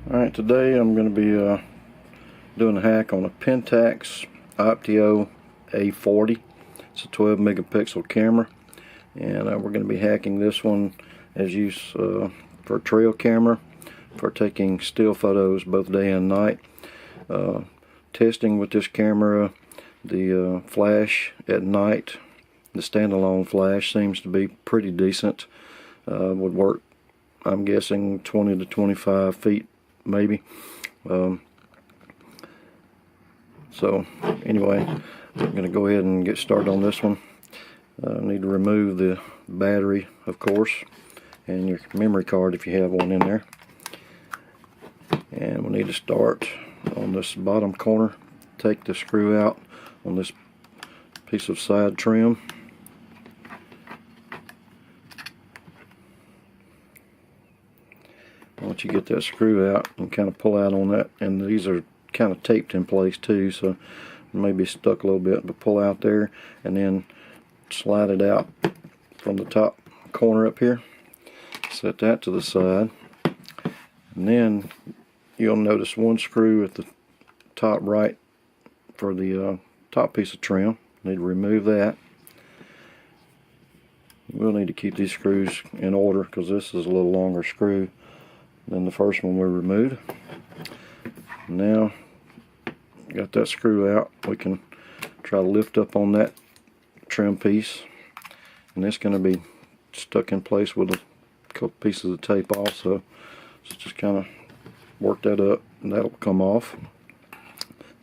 Alright, today I'm going to be doing a hack on a Pentax Optio A40. It's a 12 megapixel camera, and we're going to be hacking this one as use for a trail camera for taking still photos both day and night. Testing with this camera, the flash at night, the standalone flash seems to be pretty decent. Would work, I'm guessing, 20 to 25 feet maybe. So anyway, I'm going to go ahead and get started on this one. Need to remove the battery, of course, and your memory card if you have one in there. And we need to start on this bottom corner. Take the screw out on this piece of side trim. Once you get that screw out, and kind of pull out on that, and these are kind of taped in place too, so maybe stuck a little bit, but pull out there and then slide it out from the top corner up here. Set that to the side, and then you'll notice one screw at the top right for the top piece of trim. Need to remove that. We'll need to keep these screws in order because this is a little longer screw than the first one we removed. Now, got that screw out, we can try to lift up on that trim piece, and it's going to be stuck in place with a couple pieces of tape also. So just kind of work that up, and that'll come off.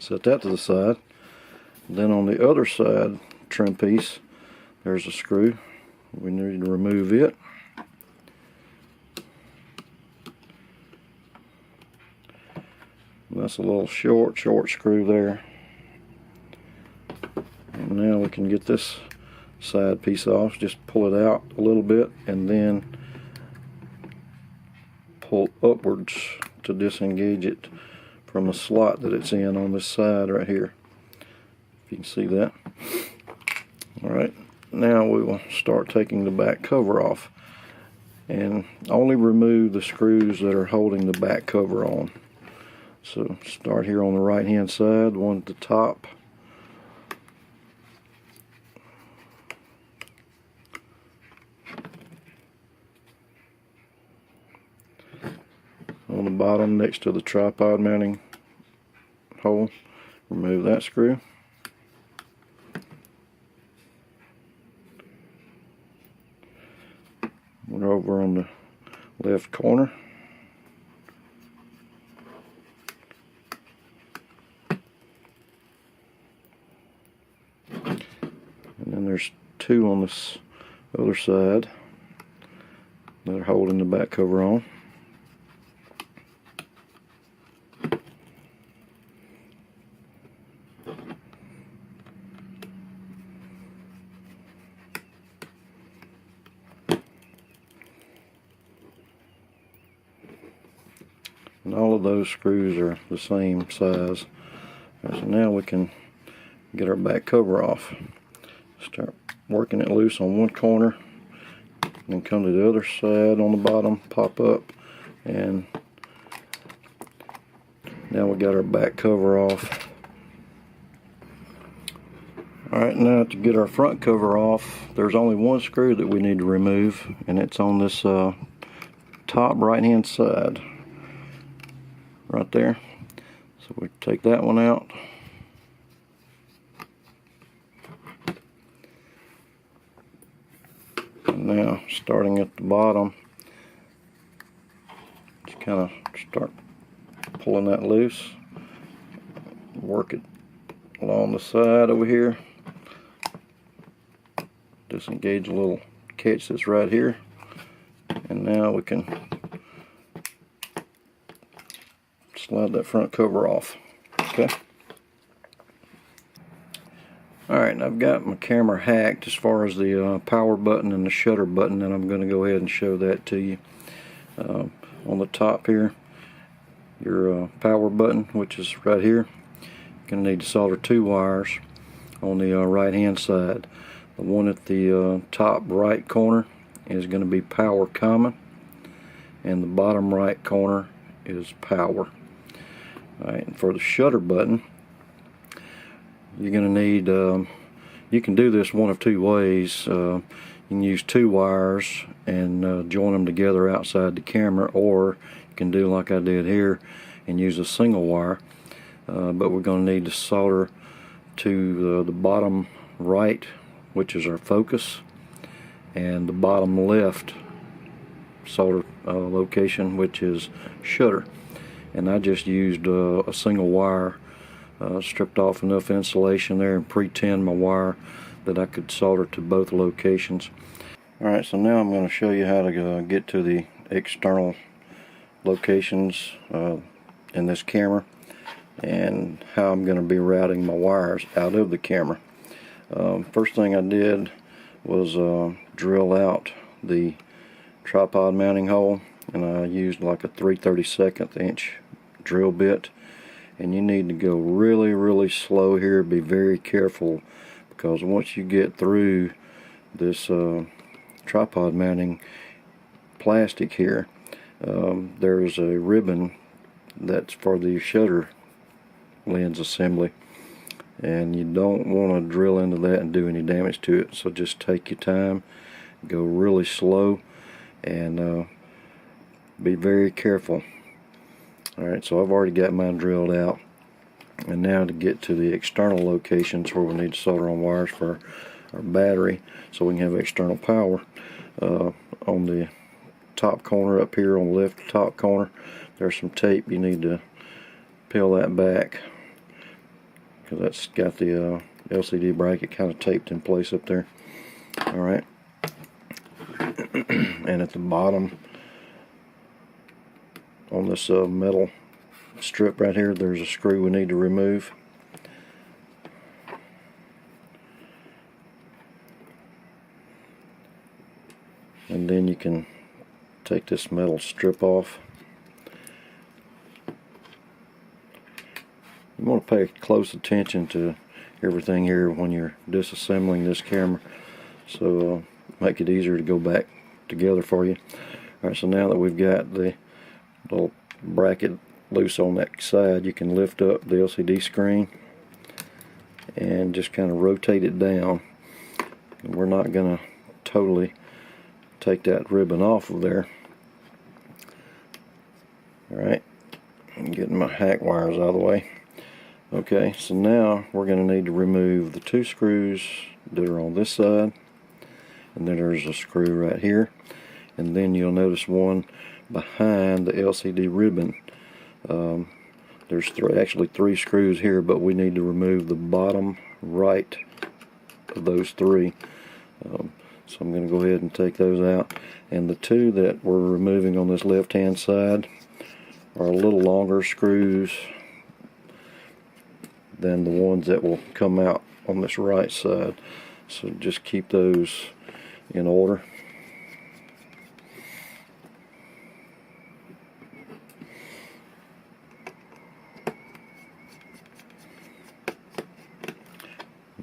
Set that to the side. Then on the other side trim piece, there's a screw. We need to remove it. That's a little short screw there. And now we can get this side piece off. Just pull it out a little bit and then pull upwards to disengage it from the slot that it's in on this side right here. If you can see that. Alright, now we will start taking the back cover off. And only remove the screws that are holding the back cover on. So start here on the right hand side, one at the top. On the bottom next to the tripod mounting hole, remove that screw. We're over on the left corner. And then there's two on this other side that are holding the back cover on. And all of those screws are the same size. So now we can get our back cover off. Start working it loose on one corner, then come to the other side on the bottom, pop up, and now we got our back cover off. Alright, now to get our front cover off, there's only one screw that we need to remove, and it's on this top right hand side right there. So we take that one out. Now, starting at the bottom, just kind of start pulling that loose, work it along the side over here, disengage a little catch that's right here, and now we can slide that front cover off. Okay. Alright, I've got my camera hacked as far as the power button and the shutter button, and I'm going to go ahead and show that to you. On the top here, your power button, which is right here, you're going to need to solder two wires on the right hand side. The one at the top right corner is going to be power common, and the bottom right corner is power. Alright, and for the shutter button, you're going to need, you can do this one of two ways. You can use two wires and join them together outside the camera, or you can do like I did here and use a single wire. But we're going to need to solder to the bottom right, which is our focus, and the bottom left solder location, which is shutter. And I just used a single wire, stripped off enough insulation there and pre-tinned my wire that I could solder to both locations. Alright, so now I'm going to show you how to get to the external locations in this camera, and how I'm going to be routing my wires out of the camera. First thing I did was drill out the tripod mounting hole, and I used like a 3/32 inch drill bit. And you need to go really slow here. Be very careful, because once you get through this tripod mounting plastic here, there's a ribbon that's for the shutter lens assembly, and you don't want to drill into that and do any damage to it. So just take your time, go really slow, and be very careful. Alright, so I've already got mine drilled out, and now to get to the external locations where we need to solder on wires for our battery so we can have external power. On the top corner up here, on the left top corner, there's some tape. You need to peel that back, because that's got the LCD bracket kind of taped in place up there. Alright, and at the bottom on this metal strip right here, there's a screw we need to remove. And then you can take this metal strip off. You want to pay close attention to everything here when you're disassembling this camera, so make it easier to go back together for you. Alright, so now that we've got the little bracket loose on that side, you can lift up the LCD screen and just kind of rotate it down. And we're not going to totally take that ribbon off of there. Alright, I'm getting my hack wires out of the way. Okay, so now we're going to need to remove the two screws that are on this side, and then there's a screw right here, and then you'll notice one behind the LCD ribbon. There's actually three screws here, but we need to remove the bottom right of those three. So I'm going to go ahead and take those out. And the two that we're removing on this left hand side are a little longer screws than the ones that will come out on this right side. So just keep those in order.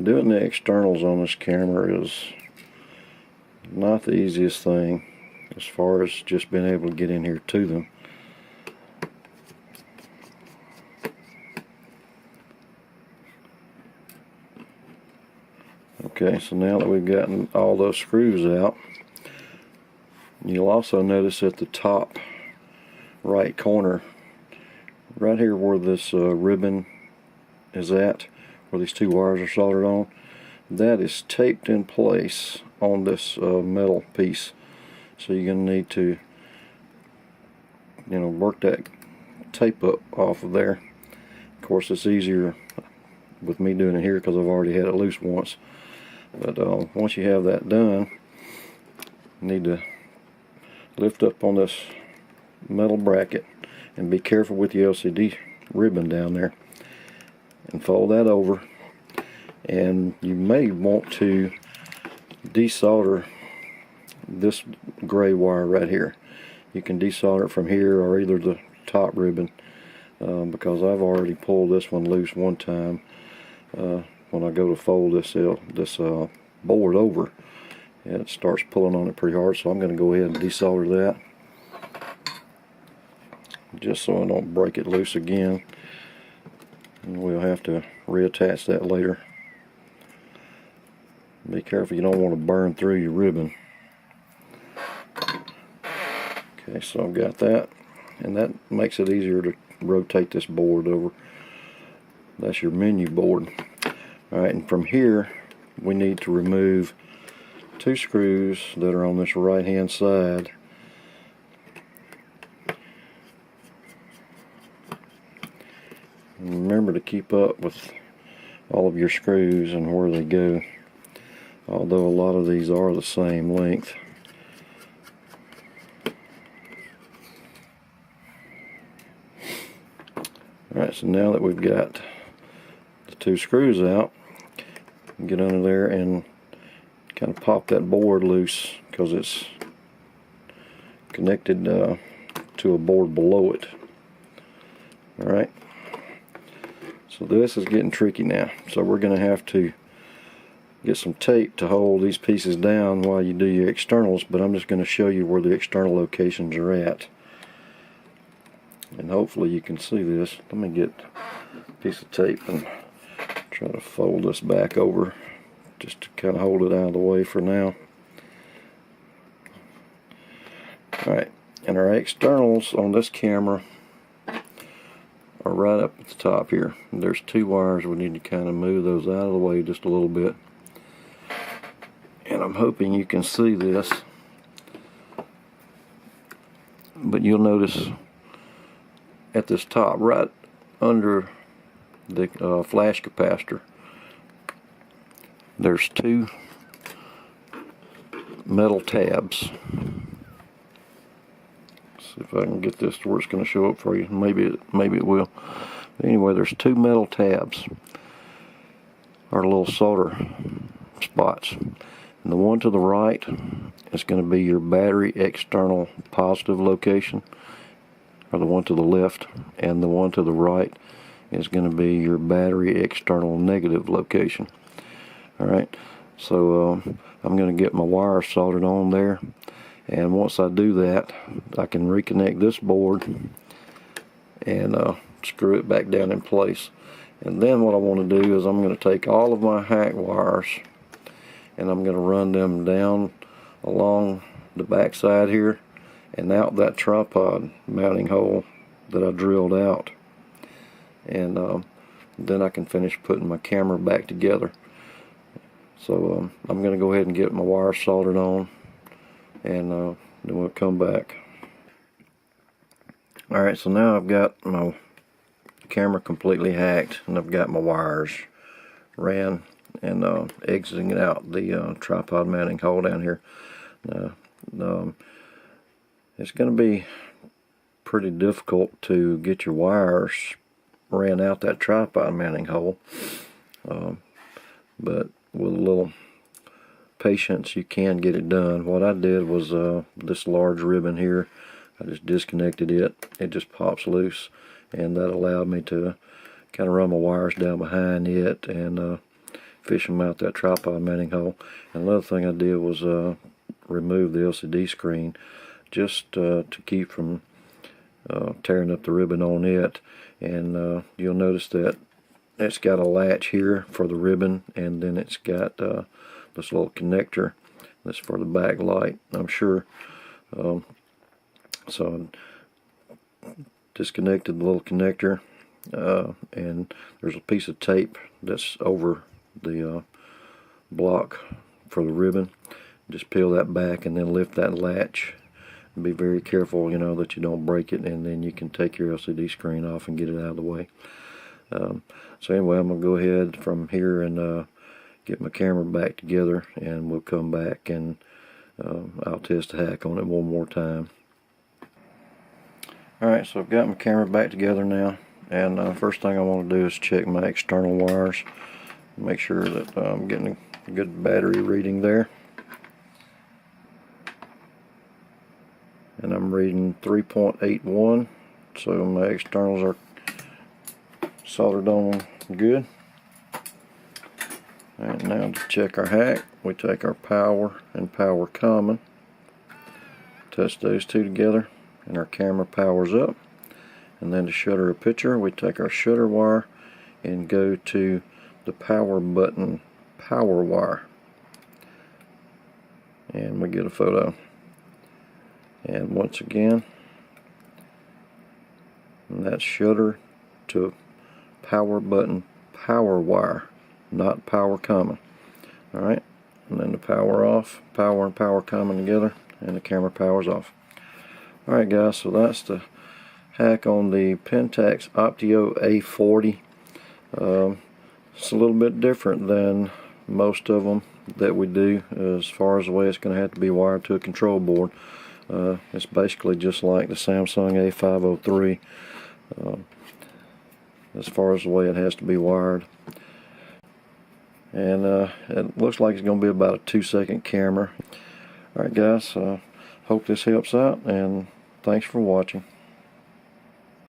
Doing the externals on this camera is not the easiest thing, as far as just being able to get in here to them. Okay, so now that we've gotten all those screws out, you'll also notice at the top right corner, right here where this ribbon is at, where these two wires are soldered on, that is taped in place on this metal piece. So you're going to need to, work that tape up off of there. Of course, it's easier with me doing it here because I've already had it loose once. But once you have that done, you need to lift up on this metal bracket and be careful with the LCD ribbon down there, and fold that over. And you may want to desolder this gray wire right here. You can desolder it from here or either the top ribbon, because I've already pulled this one loose one time when I go to fold this board over, and it starts pulling on it pretty hard. So I'm going to go ahead and desolder that. just so I don't break it loose again. And we'll have to reattach that later. Be careful, you don't want to burn through your ribbon. Okay, so I've got that, and that makes it easier to rotate this board over. That's your menu board. Alright, and from here we need to remove 2 screws that are on this right hand side. And remember to keep up with all of your screws and where they go, although a lot of these are the same length. Alright, so now that we've got the 2 screws out, get under there and kind of pop that board loose because it's connected to a board below it. Alright, so this is getting tricky now, so we're going to have to get some tape to hold these pieces down while you do your externals, but I'm just going to show you where the external locations are at, and hopefully you can see this. Let me get a piece of tape and try to fold this back over just to kind of hold it out of the way for now. Alright, and our externals on this camera are right up at the top here. There's 2 wires. We need to kind of move those out of the way just a little bit. And I'm hoping you can see this. But you'll notice at this top, right under the flash capacitor, there's 2 metal tabs. See if I can get this to where it's going to show up for you. Maybe it will. But anyway, there's 2 metal tabs, or little solder spots. And the one to the right is going to be your battery external positive location, or the one to the left, and the one to the right is going to be your battery external negative location. Alright, so I'm going to get my wire soldered on there, and once I do that, I can reconnect this board and screw it back down in place. And then what I want to do is I'm going to take all of my hack wires and I'm going to run them down along the back side here and out that tripod mounting hole that I drilled out, and then I can finish putting my camera back together. So I'm going to go ahead and get my wire soldered on, and then we'll come back. Alright, so now I've got my camera completely hacked, and I've got my wires ran and exiting out the tripod mounting hole down here. It's going to be pretty difficult to get your wires ran out that tripod mounting hole, but with a little patience you can get it done. What I did was this large ribbon here, I just disconnected it. It just pops loose, and that allowed me to kind of run my wires down behind it and fish them out that tripod mounting hole. And another thing I did was remove the LCD screen just to keep from tearing up the ribbon on it. And you'll notice that it's got a latch here for the ribbon, and then it's got this little connector that's for the back light, I'm sure. So I disconnected the little connector, and there's a piece of tape that's over the block for the ribbon. Just peel that back and then lift that latch. Be very careful, you know, that you don't break it, and then you can take your LCD screen off and get it out of the way. So anyway, I'm going to go ahead from here and get my camera back together, and we'll come back and I'll test the hack on it one more time. Alright, so I've got my camera back together now, and first thing I want to do is check my external wires. Make sure that I'm getting a good battery reading there. And I'm reading 3.81, so my externals are soldered on good. And now to check our hack, we take our power and power common, touch those two together, and our camera powers up. And then to shutter a picture, we take our shutter wire and go to the power button power wire, and we get a photo. And once again, that's shutter to power button power wire, not power common. Alright, and then the power off, power and power common together, and the camera powers off. Alright guys, so that's the hack on the Pentax Optio A40. It's a little bit different than most of them that we do as far as the way it's going to have to be wired to a control board. It's basically just like the Samsung A503 as far as the way it has to be wired. And it looks like it's going to be about a 2-second camera. Alright guys, hope this helps out, and thanks for watching.